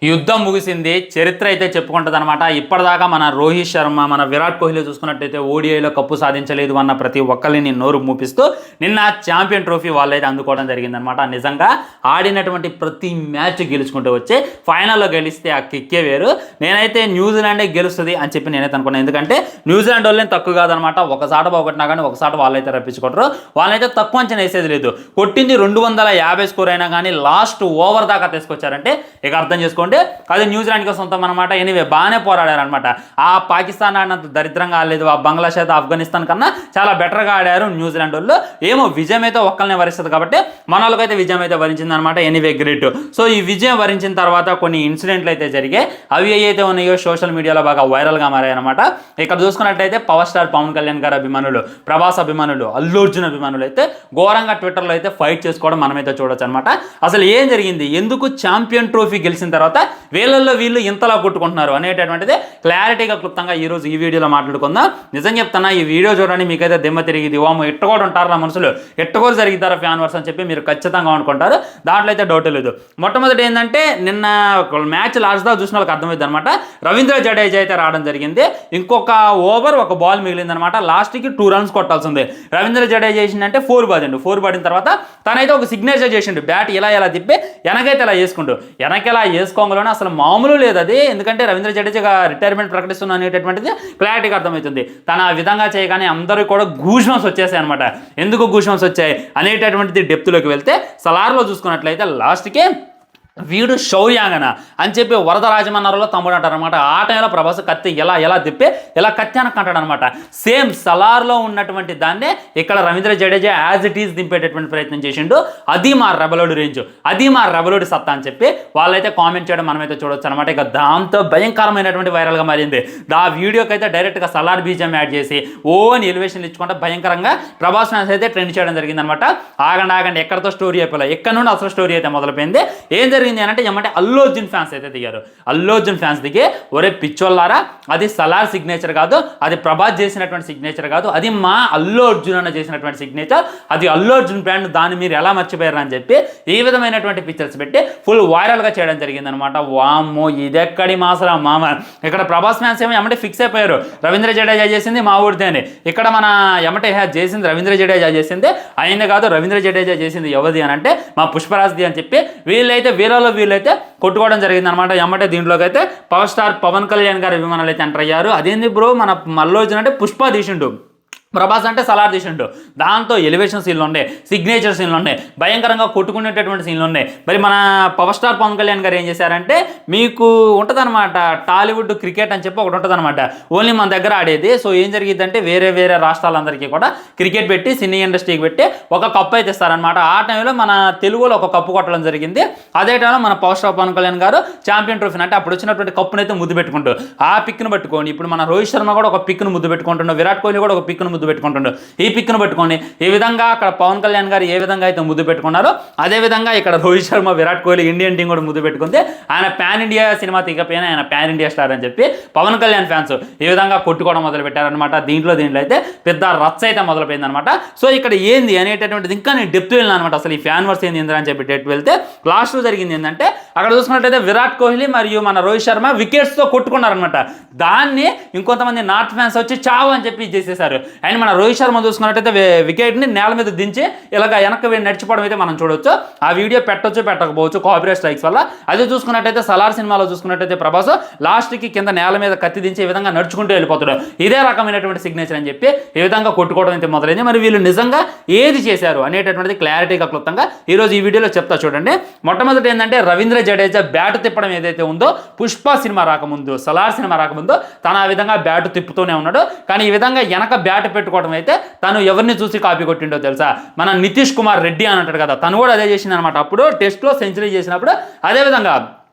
యుద్ధం ముగిసింది, చరిత్ర అయితే చెప్పుకుంటుంది అనమాట. ఇప్పటిదాకా మన రోహిత్ శర్మ, మన విరాట్ కోహ్లీ చూసుకున్నట్టయితే ఓడిఐలో కప్పు సాధించలేదు అన్న ప్రతి ఒక్కరిని నోరు మూపిస్తూ నిన్న ఛాంపియన్ ట్రోఫీ వాళ్ళైతే అందుకోవడం జరిగిందనమాట. నిజంగా ఆడినటువంటి ప్రతి మ్యాచ్ గెలుచుకుంటూ వచ్చే ఫైనల్లో గెలిస్తే ఆ కిక్కే వేరు. నేనైతే న్యూజిలాండే గెలుస్తుంది అని చెప్పి నేనైతే అనుకున్నాను. ఎందుకంటే న్యూజిలాండ్ వాళ్ళని తక్కువ కాదనమాట. ఒకసాట పోగొట్టినా కానీ ఒకసాట వాళ్ళైతే రప్పించుకుంటారు. వాళ్ళైతే తక్కువ అంచనా వేసేది లేదు. కొట్టింది 250 స్కోర్ అయినా కానీ లాస్ట్ ఓవర్ దాకా తీసుకొచ్చారంటే ఇక అర్థం చేసుకోండి, అది న్యూజిలాండ్కి సొంతం అనమాట. ఎనీవే బాగానే పోరాడారనమాట. ఆ పాకిస్తాన్ ఆడినంత దరిద్రంగా ఆడలేదు, ఆ బంగ్లాదేశ్ ఆఫ్ఘనిస్తాన్ కన్నా చాలా బెటర్గా ఆడారు న్యూజిలాండ్ వాళ్ళు. ఏమో విజయం అయితే ఒక్కరినే వరిస్తుంది కాబట్టి మన వాళ్ళకైతే విజయం అయితే వరించింది అనమాట. Anyway great. సో ఈ విజయం వరించిన తర్వాత కొన్ని ఇన్సిడెంట్లు అయితే జరిగాయి. అవి ఏవైతే ఉన్నాయో సోషల్ మీడియాలో బాగా వైరల్గా మారాయన్నమాట. ఇక్కడ చూసుకున్నట్టయితే పవర్ స్టార్ పవన్ కళ్యాణ్ గారు అభిమానులు, ప్రభాస్ అభిమానులు, అల్లు అర్జున్ అభిమానులు అయితే ఘోరంగా ట్విట్టర్లో అయితే ఫైట్ చేసుకోవడం మనమైతే చూడొచ్చు అనమాట. అసలు ఏం జరిగింది, ఎందుకు ఛాంపియన్ ట్రోఫీ గెలిచిన తర్వాత వీళ్ళల్లో వీళ్ళు ఇంతలా కొట్టుకుంటున్నారు అనేటటువంటిది క్లారిటీగా క్లుప్తంగా ఈరోజు ఈ వీడియోలో మాట్లాడుకుందాం. నిజం చెప్తున్నా, ఈ వీడియో చూడండి మీకైతే దిమ్మ తిరిగిది. ఓమో ఎట్టగోడు ఉంటారు నా మనుషులు, ఎట్టగోలు జరిగిద్దారా ఫ్యాన్ వర్స్ అని చెప్పి మీరు ఖచ్చితంగా అనుకుంటారు. దాంట్లో అయితే డౌట్ లేదు. మొట్టమొదటి ఏంటంటే నిన్న మ్యాచ్ లాస్ట్ దాకా చూసిన వాళ్ళకి అర్థమైంది అనమాట. రవీంద్ర జడేజా అయితే రావడం జరిగింది. ఇంకొక ఓవర్ ఒక బాల్ మిగిలింది అనమాట. లాస్ట్కి 2 రన్స్ కొట్టాల్సింది. రవీంద్ర జడేజా చేసిందంటే 4 పడిండు. 4 పడిన తర్వాత తనైతే ఒక సిగ్నేచర్ చేసిండు. బ్యాట్ ఇలా తిప్పి వెనకైతే ఇలా వేసుకుంటూ, వెనకెలా వేసుకోగలను అసలు మామూలు లేదు అది. ఎందుకంటే రవీంద్ర జడేజా రిటైర్మెంట్ ప్రకటిస్తున్నా అనేటటువంటిది క్లారిటీగా అర్థమవుతుంది. తన ఆ విధంగా చేయగానే అందరికీ కూడా గూస్బంప్స్ వచ్చేసాయి అనమాట. ఎందుకు గూస్బంప్స్ వచ్చాయి అనేటటువంటిది డెప్త్లోకి వెళ్తే సలార్లో చూసుకున్నట్లయితే లాస్ట్కి వీడు శౌర్యాంగన అని చెప్పి వరద రాజమన్నారులో తమ్ముడు అంటారనమాట. ఆ టైంలో ప్రభాస్ కత్తి ఎలా తిప్పి ఇలా కత్తి అనకంటాడు అనమాట. సేమ్ సలార్లో ఉన్నటువంటి దాన్నే ఇక్కడ Ravindra Jadeja as it is దింపేటటువంటి ప్రయత్నం చేసిండు. అది మా రెబలోడి రేంజ్, అది మా రెబలోడి సత్తా అని చెప్పి వాళ్ళైతే కామెంట్ చేయడం మనమైతే చూడొచ్చు అనమాట. ఇక దాంతో భయంకరమైనటువంటి వైరల్గా మారింది. ఆ వీడియోకి అయితే డైరెక్ట్గా సలార్ బీజం యాడ్ చేసి ఓన్ ఎలివేషన్ ఇచ్చుకుంటే భయంకరంగా ప్రభాస్ ఫ్యాన్స్ అయితే ట్రెండ్ చేయడం జరిగింది అనమాట. ఆగండి ఎక్కడితో స్టోరీ అయిపోలే, ఎక్కడ నుండి అసలు స్టోరీ అయితే మొదలుపోయింది. ఏం జరిగింది అంటే ఏమంటే అల్లు అర్జున్ ఫ్యాన్స్ అయితే దిగారు. అల్లు అర్జున్ ఫ్యాన్స్ దిగి ఒరే పిచ్చోళ్ళారా, అది సలార్ సిగ్నేచర్ కాదు, అది ప్రభాస్ చేసినటువంటి సిగ్నేచర్ కాదు, అది మా అల్లు అర్జున్ అన్న చేసినటువంటి సిగ్నేచర్, అది అల్లు అర్జున్ బ్రాండ్, దాన్ని మీరు ఎలా మర్చిపోయారు అని చెప్పి ఈ విధమైనటువంటి పిక్చర్స్ పెట్టి ఫుల్ వైరల్గా చేయడం జరిగింది అనమాట. వామ్మో ఇదెక్కడి మాసరా మామ. ఇక్కడ ప్రభాస్ ఫ్యాన్స్ ఏమో ఎమ్మటే ఫిక్స్ అయిపోయారు, రవీంద్ర జడేజా చేసింది మా ఊరిదే అని. ఇక్కడ మన ఎమ్మటే చేసింది రవీంద్ర జడేజా చేసింది, అయింది కాదు రవీంద్ర జడేజా చేసింది ఎవరిది అని అంటే మా పుష్పరాజ్ది అని చెప్పి వీళ్ళైతే కొట్టుకోవడం జరిగింది అనమాట. ఎమ్మటే దీంట్లోకి అయితే పవర్ స్టార్ పవన్ కళ్యాణ్ గారి అభిమానులు అయితే ఎంటర్ అయ్యారు. అదేంది బ్రో మన అల్లు అర్జున్ అంటే పుష్ప తీసిండు, ప్రభాస్ అంటే సలార్ తీసిండు. దాంతో ఎలివేషన్ సీన్లు ఉన్నాయి, సిగ్నేచర్ సీన్లు ఉన్నాయి, భయంకరంగా కొట్టుకునేటటువంటి సీన్లు ఉన్నాయి. మరి మన పవర్ స్టార్ పవన్ కళ్యాణ్ గారు ఏం చేశారంటే, మీకు ఉంటుందన్నమాట టాలీవుడ్ క్రికెట్ అని చెప్పి ఒకటి ఉంటుందన్నమాట, ఓన్లీ మన దగ్గర ఆడేది. సో ఏం జరిగిందంటే వేరే రాష్ట్రాలందరికీ కూడా క్రికెట్ పెట్టి సినీ ఇండస్ట్రీకి పెట్టి ఒక కప్పు అయితే ఇస్తారనమాట. ఆ టైంలో మన తెలుగులో ఒక కప్పు కొట్టడం జరిగింది. అదే టైంలో మన పవర్ స్టార్ పవన్ కళ్యాణ్ గారు ఛాంపియన్ ట్రోఫీని అంటే అప్పుడు వచ్చినటువంటి కప్పును అయితే ముద్దు పెట్టుకుంటూ ఆ పిక్ను పట్టుకొని, ఇప్పుడు మన రోహిత్ శర్మ కూడా ఒక పిక్ను ముద్దు పెట్టుకుంటున్నాడు, విరాట్ కోహ్లీ కూడా ఒక పిక్ను ముద్దు పెట్టుకుంటుండు. ఈ పిక్ను పెట్టుకోండి. ఈ విధంగా అక్కడ పవన్ కళ్యాణ్ గారు ఏ విధంగా అయితే ముద్దు పెట్టుకున్నారో అదే విధంగా ఇక్కడ రోహిత్ శర్మ, విరాట్ కోహ్లీ ఇండియన్ టీం కూడా ముద్దు పెట్టుకుంటే ఆయన పాన్ ఇండియా సినిమా తీయకపోయినా ఆయన పాన్ ఇండియా స్టార్ అని చెప్పి పవన్ కళ్యాణ్ ఫ్యాన్స్ ఈ విధంగా కొట్టుకోవడం మొదలు పెట్టారనమాట. దీంట్లో అయితే పెద్ద రచ్చ అయితే మొదలుపోయింది అనమాట. సో ఇక్కడ ఏంది అనేటటువంటిది ఇంకా నేను డెప్త్ వెళ్ళిన అనమాట. అసలు ఈ ఫ్యాన్ వర్స్ ఏంది అని చెప్పి డెప్త్ వెళ్తే లాస్ట్లో జరిగింది ఏంటంటే, అక్కడ చూసుకున్నట్టయితే విరాట్ కోహ్లీ మరియు మన రోహిత్ శర్మ వికెట్స్తో కొట్టుకున్నారనమాట. దాన్ని ఇంకొంతమంది నార్త్ ఫ్యాన్స్ వచ్చి చావు అని చెప్పి చేసేసారు. అండ్ మన రోహిత్ శర్మ చూసుకున్నట్టయితే వికెట్ని నేల మీద దించి ఇలాగ వెనక్కి నడిచిపోవడం అయితే మనం చూడొచ్చు. ఆ వీడియో పెట్టకపోవచ్చు కాపీరైట్ స్ట్రైక్స్ వల్ల. అదే చూసుకున్నట్టయితే సలార్ సినిమాలో చూసుకున్నట్టయితే ప్రభాస్ లాస్ట్కి కింద నేల మీద కత్తి దించి ఈ విధంగా నడుచుకుంటూ వెళ్ళిపోతాడు. ఇదే రకమైనటువంటి సిగ్నేచర్ అని చెప్పి ఈ విధంగా కొట్టుకోవడం అయితే మొదలైంది. మరి వీళ్ళు నిజంగా ఏది చేశారు అనేటటువంటిది క్లారిటీగా క్లుప్తంగా ఈరోజు ఈ వీడియోలో చెప్తా చూడండి. మొట్టమొదటి ఏంటంటే రవీంద్ర జడేజా బ్యాట్ తిప్పడం ఏదైతే ఉందో, పుష్ప సినిమా రాకముందు, సలార్ సినిమా రాకముందు తను ఆ విధంగా బ్యాట్ తిప్పుతూనే ఉన్నాడు. కానీ ఈ విధంగా వెనక బ్యాట్ పెట్టుకోవడం అయితే తను ఎవరిని చూసి కాపీ కొట్టిండో తెలుసా? మన నితీష్ కుమార్ రెడ్డి అని అంటాడు కదా, తను కూడా అదే చేసింది అనమాట. అప్పుడు టెస్ట్లో సెంచరీ చేసినప్పుడు అదేవిధంగా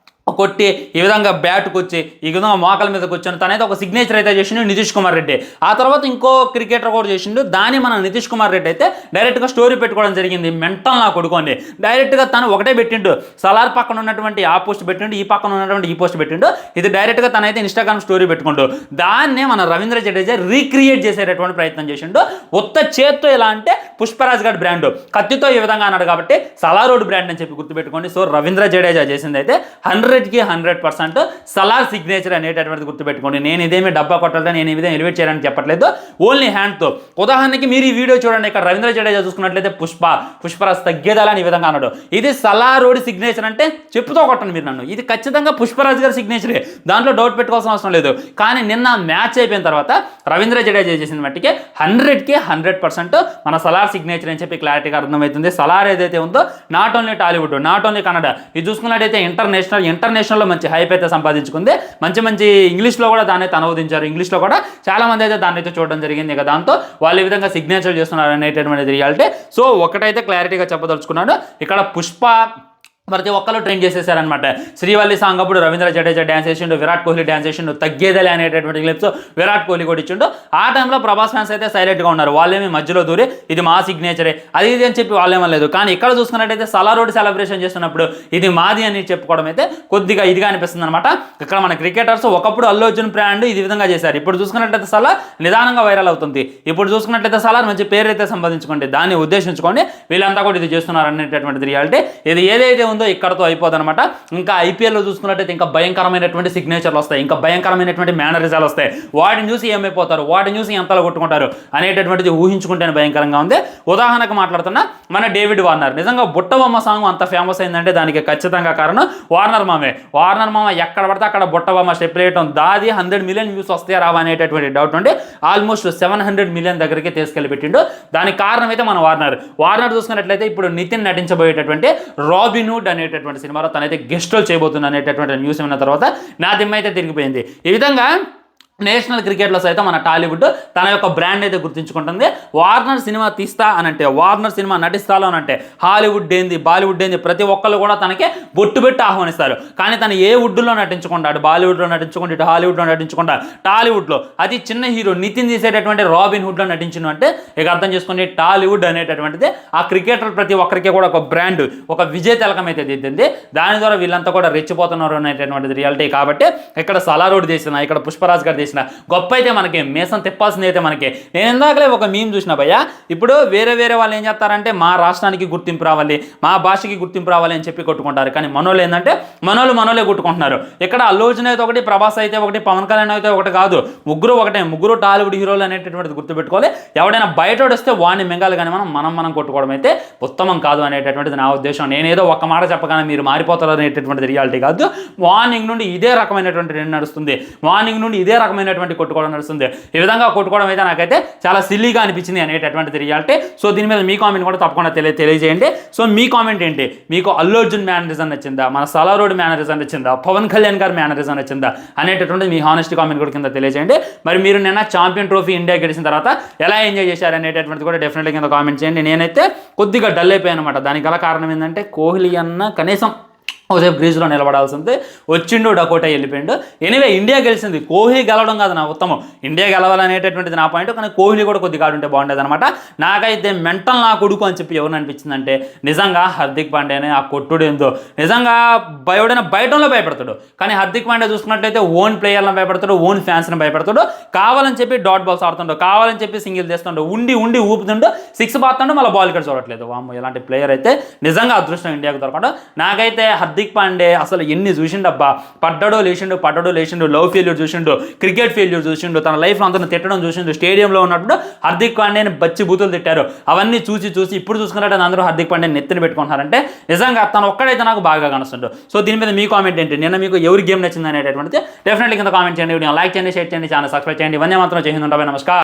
కొట్టి ఈ విధంగా బ్యాట్కి వచ్చి ఈ విధంగా మోకాల మీద కూర్చొని తనైతే ఒక సిగ్నేచర్ అయితే చేసిండు నితీష్ కుమార్ రెడ్డి. ఆ తర్వాత ఇంకో క్రికెటర్ కూడా చేసిండు. దాన్ని మన నితీష్ కుమార్ రెడ్డి అయితే డైరెక్ట్గా స్టోరీ పెట్టుకోవడం జరిగింది. మెంటల్ నా కొడుకోండి, డైరెక్ట్గా తను ఒకటే పెట్టిండు. సలార్ పక్కన ఉన్నటువంటి ఆ పోస్ట్ పెట్టిండు, ఈ పక్కన ఉన్నటువంటి ఈ పోస్ట్ పెట్టిండు. ఇది డైరెక్ట్గా తనైతే ఇన్స్టాగ్రామ్ స్టోరీ పెట్టుకుంటూ దాన్నే మన రవీంద్ర జడేజా రీక్రియేట్ చేసేటటువంటి ప్రయత్నం చేసిండు. ఉత్త చేత్తో ఎలా అంటే పుష్పరాజ్ గారి బ్రాండ్, కత్తితో ఈ విధంగా అన్నాడు కాబట్టి సలారోడ్ బ్రాండ్ అని చెప్పి గుర్తుపెట్టుకోండి. సో రవీంద్ర జడేజా చేసింది అయితే 100 100కి 100% సలార్ సిగ్నేచర్ అనేటటువంటిది గుర్తుపెట్టుకోండి. నేను ఇదేమి డబ్బా కొట్టాలని, నేను ఈ విధంగా ఎలివేట్ చేయాలని చెప్పట్లేదు, ఓన్లీ హ్యాండ్తో. ఉదాహరణకి మీరు ఈ వీడియో చూడండి, ఇక్కడ రవీంద్ర జడేజా చూసుకున్నట్లయితే పుష్పరాజ్ తగ్గేదాలని ఈ విధంగా అన్నాడు. ఇది సలారోడి సిగ్నేచర్ అంటే చెప్పుతో కొట్టండి మీరు నన్ను, ఇది ఖచ్చితంగా పుష్పరాజ్ గారి సిగ్నేచరే, దాంట్లో డౌట్ పెట్టుకోవాల్సిన అవసరం లేదు. కానీ నిన్న మ్యాచ్ అయిపోయిన తర్వాత రవీంద్ర జడేజా చేసిన మట్టికి 100కి 100% మన సలార్ సిగ్నేచర్ అని చెప్పి క్లారిటీగా అర్థమవుతుంది. సలార్ ఏదైతే ఉందో not only Tollywood, not only Kannada, ఇది చూసుకున్నట్టయితే ఇంటర్నేషనల్లో మంచి హైప్ అయితే సంపాదించుకుంది. మంచి ఇంగ్లీష్లో కూడా దాన్ని అయితే అనువదించారు, ఇంగ్లీష్లో కూడా చాలా మంది అయితే దాన్ని అయితే చూడడం జరిగింది. ఇక దాంతో వాళ్ళు ఈ విధంగా సిగ్నేచర్ చేస్తున్నారు అనేటటువంటి రియాలిటీ. సో ఒకటైతే క్లారిటీగా చెప్పదలుచుకున్నాను, ఇక్కడ పుష్ప ప్రతి ఒక్కరు ట్రైన్ చేసేసారనమాట. శ్రీవల్లి సాంగ్ అప్పుడు రవీంద్ర జడేజా డ్యాన్స్ చేసిండు, విరాట్ కోహ్లీ డ్యాన్స్ చేసిండు, తగ్గేదలే అనేటటువంటి క్లిప్స్ విరాట్ కోహ్లీ కూడా ఇచ్చిండు. ఆ టైంలో ప్రభాస్ ఫ్యాన్స్ అయితే సైలెంట్గా ఉన్నారు, వాళ్ళేమి మధ్యలో దూరి ఇది మా సిగ్నేచరే అది ఇది అని చెప్పి వాళ్ళేమలేదు. కానీ ఇక్కడ చూసుకున్నట్టయితే సలారోడ్ సెలబ్రేషన్ చేస్తున్నప్పుడు ఇది మాది అని చెప్పుకోవడం అయితే కొద్దిగా ఇదిగా అనిపిస్తుంది అనమాట. ఇక్కడ మన క్రికెటర్స్ ఒకప్పుడు అల్లు అర్జున్ బ్రాండ్ ఇది విధంగా చేశారు, ఇప్పుడు చూసుకున్నట్లయితే సలార్ నిదానంగా వైరల్ అవుతుంది. ఇప్పుడు చూసుకున్నట్లయితే సలార్ మంచి పేరు అయితే సంపాదించుకోండి, దాన్ని ఉద్దేశించుకోండి వీళ్ళంతా కూడా ఇది చేస్తున్నారు అనేటటువంటి రియాలిటీ. ఇది ఏదైతే ఉందో ఇక్కడతో అయిపోదనమాట. ఇంకా ఐపీఎల్లో చూసుకున్నట్టయితే ఇంకా భయంకరమైనటువంటి సిగ్నేచర్లు వస్తాయి, ఇంకా భయంకరమైనటువంటి మేనరిజాలు వస్తాయి. వాటిని చూసి ఏమైపోతారు, వాటిని చూసి ఎంతలో కొట్టుకుంటారు అనేటటువంటిది ఊహించుకుంటేనే భయంకరంగా ఉంది. ఉదాహరణకు మాట్లాడుతున్నా మన డేవిడ్ వార్నర్, నిజంగా బుట్టబొమ్మ సాంగ్ అంత ఫేమస్ అయిందంటే దానికి ఖచ్చితంగా కారణం వార్నర్ మామే. వార్నర్ మామ ఎక్కడ పడితే అక్కడ బుట్టబొమ్మ స్టెప్ వేయటం, దాది 100 మిలియన్ వ్యూస్ వస్తాయా రావా అనేటటువంటి డౌట్ ఉండి ఆల్మోస్ట్ 700 మిలియన్ దగ్గరికి తీసుకెళ్లి పెట్టిండు. దానికి కారణం అయితే మన వార్నర్ చూసుకున్నట్లయితే ఇప్పుడు నితిన్ నటించబోయేటటువంటి రాబిన్హుడ్ అనేటటువంటి సినిమాలో తనైతే గెస్ట్ రోల్ చేయబోతుంది అనేటటువంటి న్యూస్ విన్న తర్వాత నా దిమ్మ అయితే తిరిగిపోయింది. ఈ విధంగా నేషనల్ క్రికెట్లో సైతం మన టాలీవుడ్ తన యొక్క బ్రాండ్ అయితే గుర్తించుకుంటుంది. వార్నర్ సినిమా తీస్తా అనంటే, వార్నర్ సినిమా నటిస్తాలో అనంటే హాలీవుడ్ ఏంది బాలీవుడ్ ఏంది ప్రతి ఒక్కళ్ళు కూడా తనకే బొట్టు పెట్టి ఆహ్వానిస్తారు. కానీ తను ఏ వుడ్లో నటించకుండా, అటు బాలీవుడ్లో నటించకుండా, ఇటు హాలీవుడ్లో నటించకుండా, టాలీవుడ్లో అతి చిన్న హీరో నితిన్ తీసేటటువంటి రాబిన్హుడ్లో నటించిన అంటే ఇక అర్థం చేసుకోండి, టాలీవుడ్ అనేటటువంటిది ఆ క్రికెటర్ ప్రతి ఒక్కరికి కూడా ఒక బ్రాండ్, ఒక విజయ తిలకం అయితే దిద్దింది. దాని ద్వారా వీళ్ళంతా కూడా రెచ్చిపోతున్నారు అనేటటువంటిది రియాలిటీ. కాబట్టి ఇక్కడ సలారోడ్ చేసిన, ఇక్కడ పుష్పరాజ్ గారు గొప్ప అయితే మనకి మేసం తిప్పాల్సింది అయితే మనకి. నేను ఇందాకలే ఒక మీమ్ చూసిన భయ్య, ఇప్పుడు వేరే వాళ్ళు ఏం చేస్తారంటే మా రాష్ట్రానికి గుర్తింపు రావాలి, మా భాషకి గుర్తింపు రావాలి అని చెప్పి కొట్టుకుంటారు. కానీ మనోళ్ళు ఏంటంటే మనోళ్ళే కొట్టుకుంటున్నారు. ఇక్కడ అల్లు అర్జున్ అయితే ఒకటి, ప్రభాస్ అయితే ఒకటి, పవన్ కళ్యాణ్ అయితే ఒకటి కాదు, ముగ్గురు టాలీవుడ్ హీరోలు అనేటటువంటిది గుర్తుపెట్టుకోవాలి. ఎవడైనా బయట వస్తే వాడిని మింగాలి, కానీ మనం కొట్టుకోవడం అయితే ఉత్తమం కాదు అనేటటువంటిది నా ఉద్దేశం. నేనేదో ఒక్క మాట చెప్పగానే మీరు మారిపోతారు అనేటటువంటిది రియాలిటీ కాదు. మార్నింగ్ నుండి ఇదే రకమైనటువంటి ట్రెండ్ నడుస్తుంది, మార్నింగ్ నుండి ఇదే రకమైనటువంటి కొట్టుకోవడం నడుస్తుంది. ఈ విధంగా కొట్టుకోవడం అయితే నాకైతే చాలా సిల్లీగా అనిపించింది అనేటటువంటిది రియాలిటీ. సో దీని మీద మీ కామెంట్ కూడా తప్పకుండా తెలియజేయండి. సో మీ కామెంట్ ఏంటి, మీకు అల్లు అర్జున్ మేనరిజం నచ్చిందా, మన సలారోడ్ మేనరిజం నచ్చిందా, పవన్ కళ్యాణ్ గారి మేనరిజం నచ్చిందా అనేటటువంటిది మీ హానెస్ట్ కామెంట్ కూడా కింద తెలియజేయండి. మరి మీరు నిన్న ఛాంపియన్ ట్రోఫీ ఇండియా గెలిచిన తర్వాత ఎలా ఎంజాయ్ చేశారు అనేటటువంటిది కూడా డెఫినెట్గా కింద కామెంట్ చేయండి. నేనైతే కొద్దిగా డల్ అయిపోయాను అనమాట. దానికి గల కారణం ఏంటంటే కోహ్లీ అన్న కనీసం ఒకసేపు గ్రీజ్లో నిలబడాల్సింది, వచ్చిండు డకోటా వెళ్ళిపోయిండు. ఎనీవే ఇండియా గెలిచింది, కోహ్లీ గెలవడం కాదు నా ఉత్తమం, ఇండియా గెలవాలనేటటువంటిది నా పాయింట్. కానీ కోహ్లీ కూడా కొద్దిగా ఆడుంటే బాగుండేది అనమాట. నాకైతే మెంటల్ నా కొడుకు అని చెప్పి ఎవరిని అనిపించిందంటే నిజంగా హార్దిక్ పాండ్యానే. ఆ కొట్టుడు ఏందో నిజంగా ఎవడైనా బయటలో భయపడతాడు, కానీ హార్దిక్ పాండ్యా చూసుకున్నట్లయితే ఓన్ ప్లేయర్లను భయపడతాడు, ఓన్ ఫ్యాన్స్ని భయపడతాడు. కావాలని చెప్పి డాట్ బాల్స్ ఆడుతుండో, కావాలని చెప్పి సింగిల్ చేస్తుండో, ఉండి ఊపుతుండో, 6 బాతుండో, మళ్ళీ బాల్ ఇక్కడ చూడట్లేదు. వామ్మో, ఇలాంటి ప్లేయర్ అయితే నిజంగా అదృష్టం ఇండియాకు దొరకడం. నాకైతే హార్దిక్ పాండే అసలు ఎన్ని చూసిండబ్బా, పడ్డాడో లేచిండు, లవ్ ఫెయిల్యూర్ చూసిండు, క్రికెట్ ఫెయిల్యూర్ చూసిండు, తన లైఫ్లో అంతా తిట్టడం చూసిండు. స్టేడియంలో ఉన్నప్పుడు హార్దిక్ పాండ్యాని బచ్చి బూతులు తిట్టారు. అవన్నీ చూసి ఇప్పుడు చూసుకున్నట్టు అందరూ హార్దిక్ పాండ్యాని నెత్తిని పెట్టుకుంటున్నారంటే నిజంగా తను ఒక్కడైతే నాకు బాగా కనిస్తుండు. సో దీని మీద మీ కామెంట్ ఏంటి, నిన్న మీకు ఎవరి గేమ్ నచ్చింది అనేటటువంటిది డెఫినెట్లీ కింద కామెంట్ చేయండి. లైక్ చేయండి, షేర్ చేయండి, ఛానల్ సబ్స్క్రైబ్ చేయండి. ఇవన్నీ మాత్రం చేయండి. నమస్కారం.